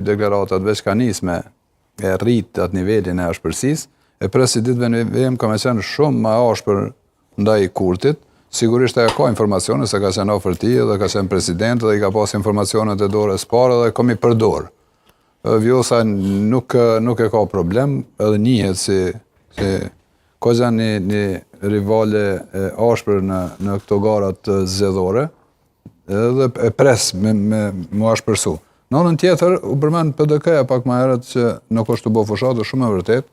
deklaratat veç ka nis me e rrit atë nivelin e ashpërsisë, e presidive në VM ka me qenë shumë ma ashpër ndaj Kurtit. Sigurisht e ka informacione se ka qenë afër tij dhe ka qenë president dhe i ka pas informacionet e dorës parë dhe komi përdor. Vjosa nuk e ka problem, edhe njihet si ka qenë një rivale e ashpër në këto garat zgjedhore edhe e pres me ashpërsu. Në anën tjetër, u përmend PDK-ja pak më herët që nuk është të bo fushatë, shumë e vërtet,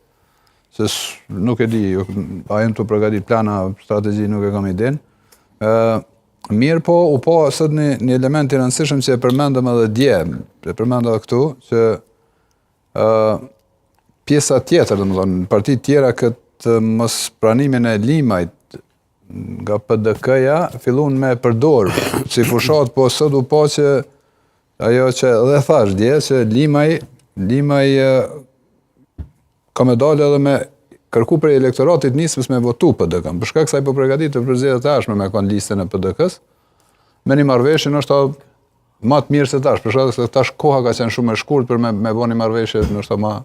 se nuk e di, a jenë të përgatit plana, strategji nuk e kam idin. Mirë po, u po sot një element i rëndësishëm që e përmendëm edhe dje, e përmendëm edhe këtu, që pjesa tjetër, partit tjera këtë mos pranimin e limajt nga PDK-ja, fillun me përdor, si fushat, po sot u po që ajo që dhe thash dje, që limaj ka me dalë edhe me kërku për elektoratit nismës me votu PDK-n, për shkak se ai po përgatitet për zgjedhjet e ardhshme me kon listën e PDK-s, me një marrëveshje nështë ma të mirë se tash, për shkak se tash koha ka qenë shumë e shkurt për me bo një marrëveshje nështë ma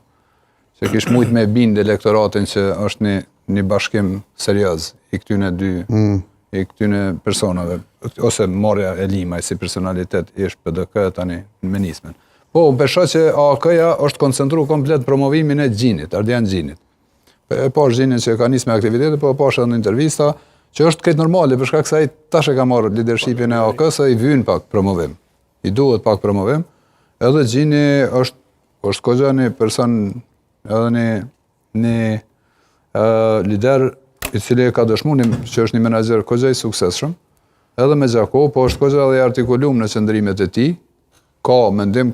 që kish mujt me bind elektoratin që është një bashkim serioz i këtyne personave, ose marrja e limaj si personalitet ish PDK tani me nismen. Po, besha që AK-ja është koncentru komplet promovimin e Gjinit, Ardian Gjinit. E pash Gjinit që ka nis me aktivitete, po pash edhe në intervista, që është këtë normali, për shkak se ai tash e ka marrë leadershipin e AK-s, i vyn pak promovim. I duhet pak promovim. Edhe Gjini është koxha një person, edhe një lider i cili ka dëshmu që është një menaxher koxha i suksesshëm, edhe me Gjako, po është koxha dhe i artikulum në qëndrimet e tij, ka mendim